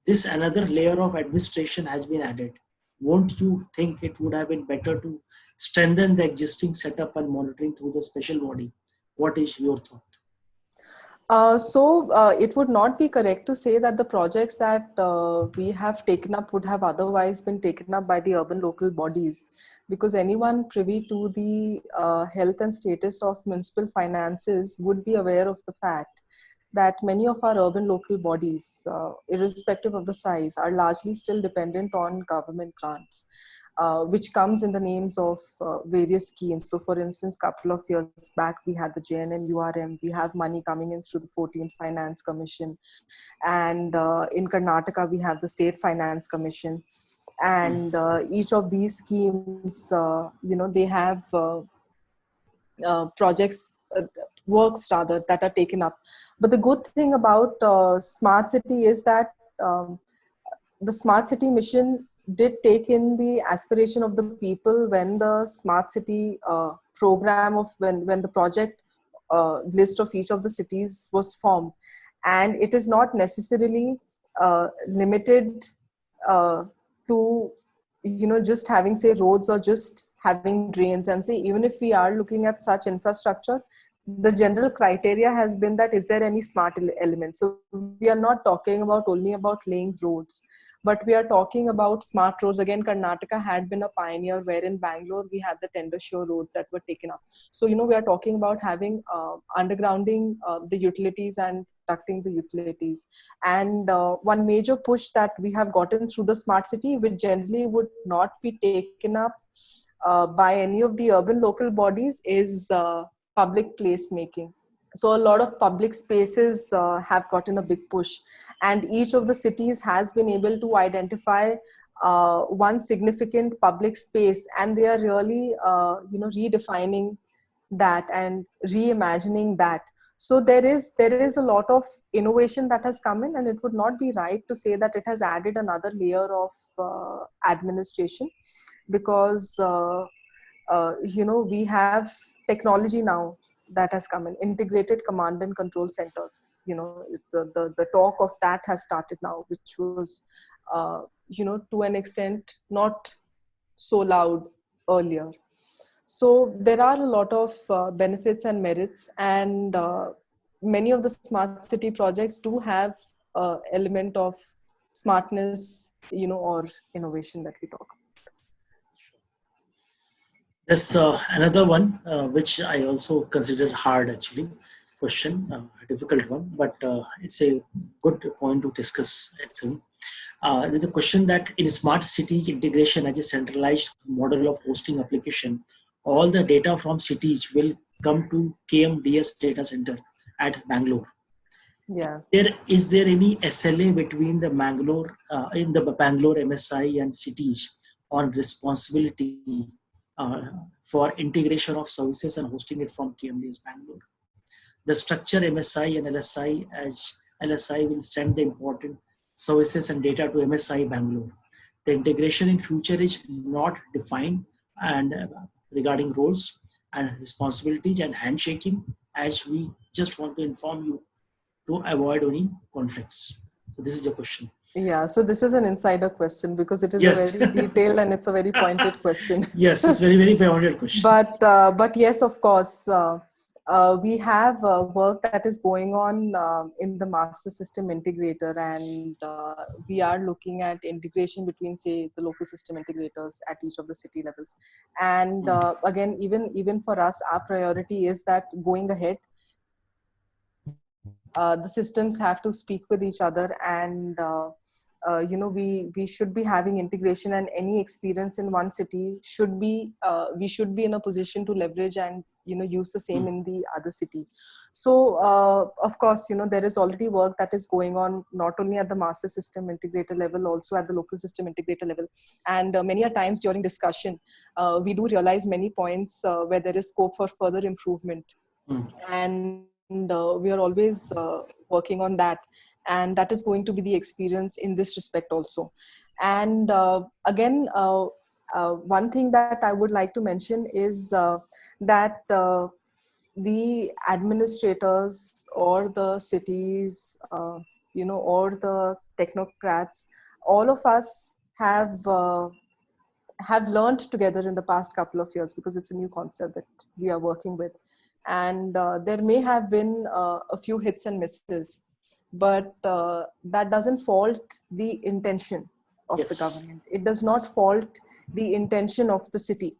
this, another layer of administration has been added. Won't you think it would have been better to strengthen the existing setup and monitoring through the special body? What is your thought? So it would not be correct to say that the projects that we have taken up would have otherwise been taken up by the urban local bodies, because anyone privy to the health and status of municipal finances would be aware of the fact that many of our urban local bodies, irrespective of the size, are largely still dependent on government grants, which comes in the names of various schemes. So for instance, couple of years back, we had the JNNURM, we have money coming in through the 14th Finance Commission. And in Karnataka, we have the State Finance Commission. And each of these schemes, they have projects, works rather, that are taken up. But the good thing about Smart City is that the Smart City mission did take in the aspiration of the people when the Smart City program of when the project list of each of the cities was formed. And it is not necessarily limited to just having, say, roads, or just having drains. And say, even if we are looking at such infrastructure, the general criteria has been that is there any smart element. So we are not talking about only about laying roads, but we are talking about smart roads. Again, Karnataka had been a pioneer, where in Bangalore we had the tender sure roads that were taken up. So we are talking about having undergrounding the utilities and ducting the utilities. And one major push that we have gotten through the Smart City, which generally would not be taken up by any of the urban local bodies, is public placemaking. So a lot of public spaces have gotten a big push, and each of the cities has been able to identify one significant public space, and they are really redefining that and reimagining that. So there is a lot of innovation that has come in, and it would not be right to say that it has added another layer of administration, because we have technology now that has come in, integrated command and control centers. The talk of that has started now, which was to an extent not so loud earlier. So there are a lot of benefits and merits, and many of the smart city projects do have element of smartness, or innovation that we talk about. There's another one which I also consider hard, actually, question, a difficult one, but it's a good point to discuss actually. There's a question that in smart city integration as a centralized model of hosting application, all the data from cities will come to KMDS data center at Bangalore. Yeah. Is there any SLA between the Bangalore in the Bangalore MSI and cities on responsibility uh, for integration of services and hosting it from KMDS Bangalore? The structure MSI and LSI, as LSI will send the important services and data to MSI Bangalore. The integration in future is not defined and regarding roles and responsibilities and handshaking, as we just want to inform you to avoid any conflicts. So this is the question. Yeah, so this is an insider question because it is a Yes. very detailed and it's a very pointed question. Yes, it's very pointed question. But yes, of course, we have work that is going on in the master system integrator, and we are looking at integration between, say, the local system integrators at each of the city levels. And again, even for us, our priority is that going ahead, the systems have to speak with each other, and we should be having integration, and any experience in one city should be we should be in a position to leverage and use the same in the other city. So of course, there is already work that is going on, not only at the master system integrator level, also at the local system integrator level. And many a times during discussion, we do realize many points where there is scope for further improvement. And we are always working on that, and that is going to be the experience in this respect also. And again, one thing that I would like to mention is that the administrators or the cities, or the technocrats, all of us have learned together in the past couple of years, because it's a new concept that we are working with. And there may have been a few hits and misses, but that doesn't fault the intention of the government. It does not fault the intention of the city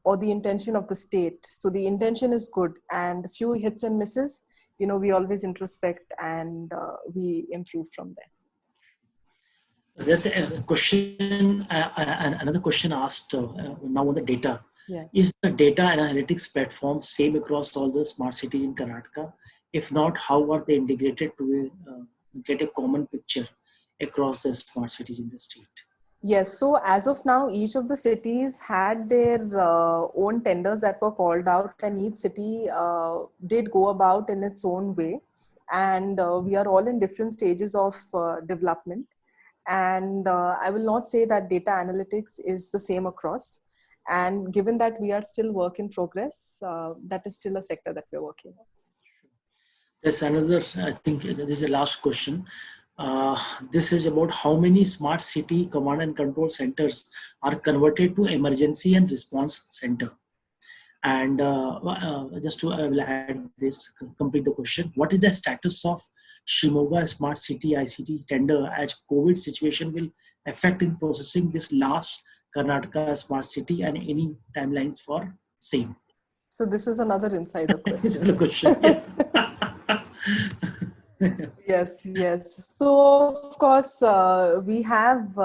or the intention of the state. So the intention is good, and few hits and misses, we always introspect and we improve from there. There's a question, another question asked now on the data. Yeah. Is the data analytics platform same across all the smart cities in Karnataka? If not, how are they integrated to get a common picture across the smart cities in the state? Yes, so as of now, each of the cities had their own tenders that were called out, and each city did go about in its own way. And we are all in different stages of development. And I will not say that data analytics is the same across. And given that we are still work in progress, that is still a sector that we're working on. There's another, I think this is the last question. This is about how many smart city command and control centers are converted to emergency and response center. And just to I will add this, complete the question. What is the status of Shimoga Smart City ICT tender, as COVID situation will affect in processing this last Karnataka Smart City, and any timelines for same? So this is another insider question. It's a question. Yes. So of course, we have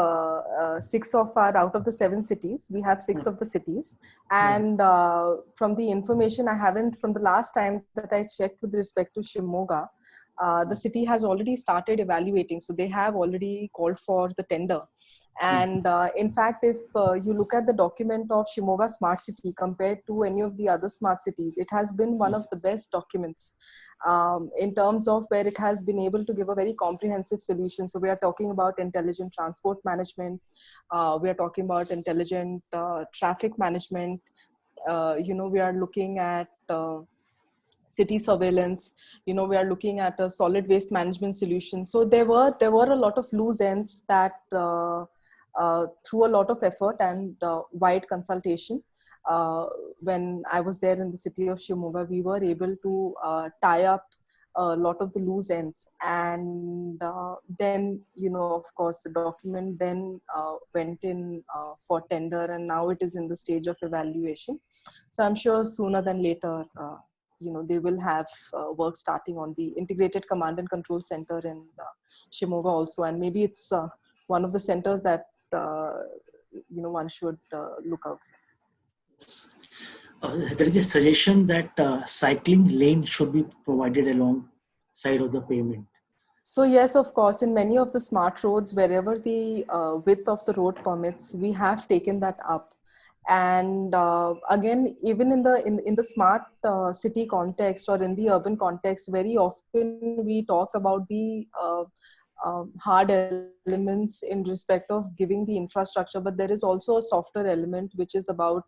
6 of our, out of the 7 cities, we have 6 of the cities. And from the information I haven't, from the last time that I checked with respect to Shimoga, the city has already started evaluating. So they have already called for the tender. And in fact, if you look at the document of Shimoga Smart City compared to any of the other smart cities, it has been one of the best documents in terms of where it has been able to give a very comprehensive solution. So we are talking about intelligent transport management. We are talking about intelligent traffic management. We are looking at city surveillance. We are looking at a solid waste management solution. So there were a lot of loose ends that through a lot of effort and wide consultation, when I was there in the city of Shimoga, we were able to tie up a lot of the loose ends. And then, of course, the document then went in for tender, and now it is in the stage of evaluation. So I'm sure sooner than later, they will have work starting on the integrated command and control center in Shimoga also. And maybe it's one of the centers that, one should look out for. There is a suggestion that cycling lane should be provided alongside of the pavement. So yes, of course, in many of the smart roads, wherever the width of the road permits, we have taken that up. And again, even in the smart city context or in the urban context, very often we talk about the hard elements in respect of giving the infrastructure, but there is also a softer element which is about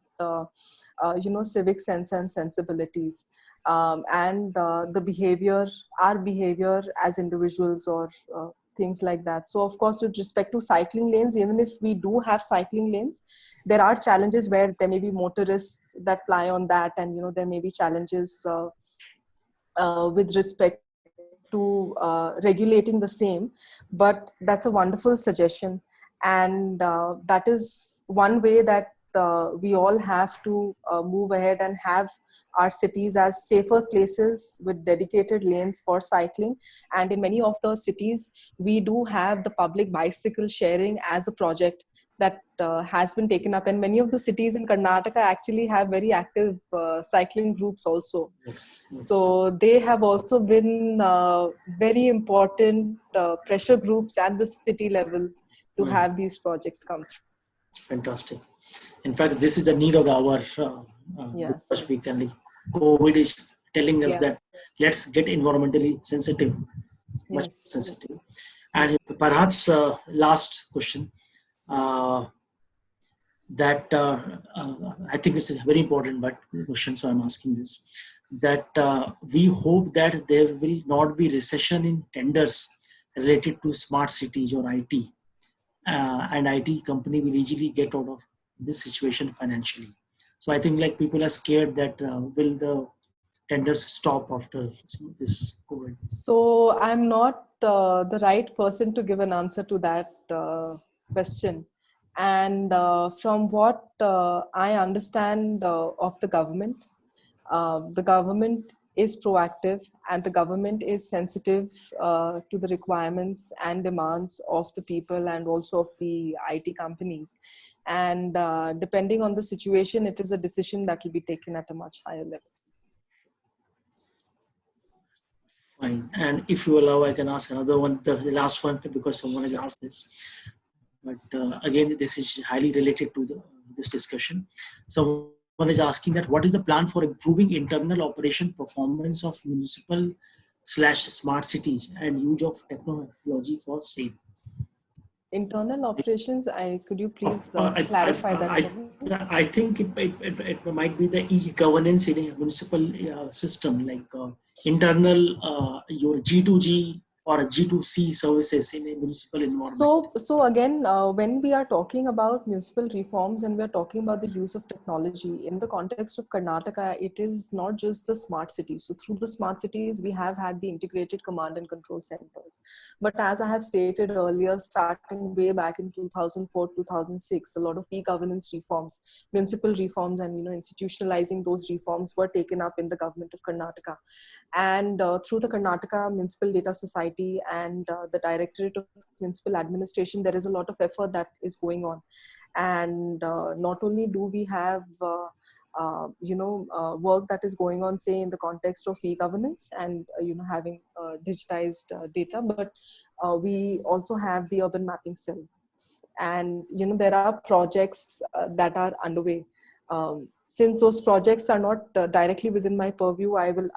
civic sense and sensibilities, and the behavior, our behavior as individuals, or things like that. So of course, with respect to cycling lanes, even if we do have cycling lanes, there are challenges where there may be motorists that ply on that, and there may be challenges with respect to regulating the same. But that's a wonderful suggestion, and that is one way that we all have to move ahead and have our cities as safer places with dedicated lanes for cycling. And in many of the cities, we do have the public bicycle sharing as a project that has been taken up, and many of the cities in Karnataka actually have very active cycling groups also. Yes, yes. So they have also been very important pressure groups at the city level to have these projects come through. Fantastic. In fact, this is the need of the hour. Yeah. Because we can, COVID is telling us Yeah. that let's get environmentally sensitive, much Yes. sensitive. Yes. And Yes. perhaps last question, that I think it's a very important but question, so I'm asking this, that we hope that there will not be recession in tenders related to smart cities or IT, and IT company will easily get out of this situation financially. So I think people are scared that will the tenders stop after this COVID? So I'm not the right person to give an answer to that question. And from what I understand of the government is proactive, and the government is sensitive to the requirements and demands of the people and also of the IT companies. And depending on the situation, it is a decision that will be taken at a much higher level. Fine. And if you allow, I can ask another one, the last one, because someone has asked this. But again, this is highly related to this discussion. Someone is asking that what is the plan for improving internal operation performance of municipal / smart cities and use of technology for same? Internal operations, could you please I, clarify that for I, me? I think it might be the e-governance in a municipal system, like internal your G2G or G2C services in a municipal environment. So again, when we are talking about municipal reforms and we are talking about the use of technology in the context of Karnataka, it is not just the smart cities. So through the smart cities, we have had the integrated command and control centers. But as I have stated earlier, starting way back in 2004, 2006, a lot of e-governance reforms, municipal reforms, and institutionalizing those reforms were taken up in the government of Karnataka. And through the Karnataka Municipal Data Society and the Directorate of Municipal Administration, there is a lot of effort that is going on. And not only do we have work that is going on, say, in the context of e-governance and having digitized data, but we also have the urban mapping cell. And there are projects that are underway. Since those projects are not directly within my purview, I will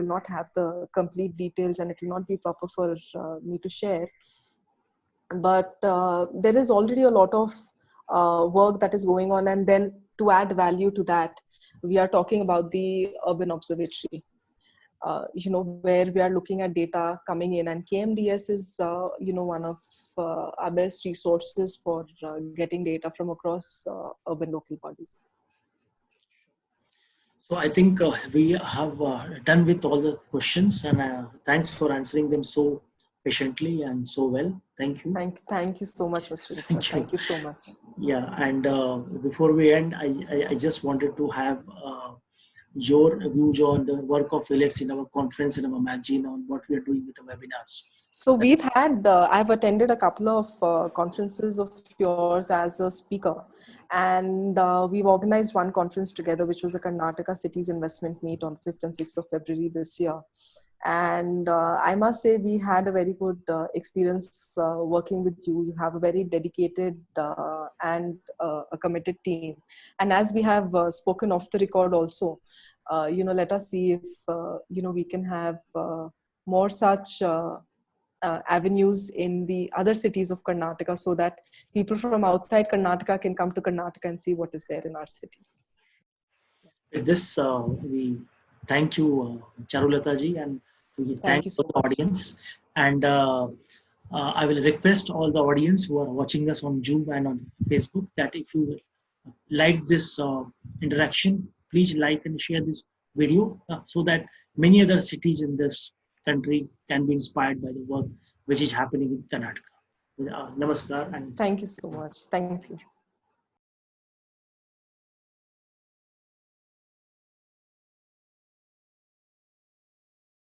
not have the complete details, and it will not be proper for me to share. But there is already a lot of work that is going on, and then to add value to that, we are talking about the urban observatory, where we are looking at data coming in, and KMDS is one of our best resources for getting data from across urban local bodies. So I think we have done with all the questions, and thanks for answering them so patiently and so well. Thank you. Thank you so much, Mr. Gupta. Thank you so much. Yeah, and before we end, I just wanted to have your views on the work of ILETS in our conference, in our magazine, on what we are doing with the webinars. So we've had, I've attended a couple of conferences of yours as a speaker, and we've organized one conference together, which was the Karnataka Cities Investment Meet on 5th and 6th of February this year. And I must say we had a very good experience working with you. You have a very dedicated and a committed team. And as we have spoken off the record also, let us see if we can have more such avenues in the other cities of Karnataka, so that people from outside Karnataka can come to Karnataka and see what is there in our cities. With this, we thank you, Charulata ji, and we thank you so the much. audience. And I will request all the audience who are watching us on Zoom and on Facebook that if you like this interaction, please like and share this video so that many other cities in this country can be inspired by the work which is happening in Karnataka. Namaskar. And thank you so much. Thank you.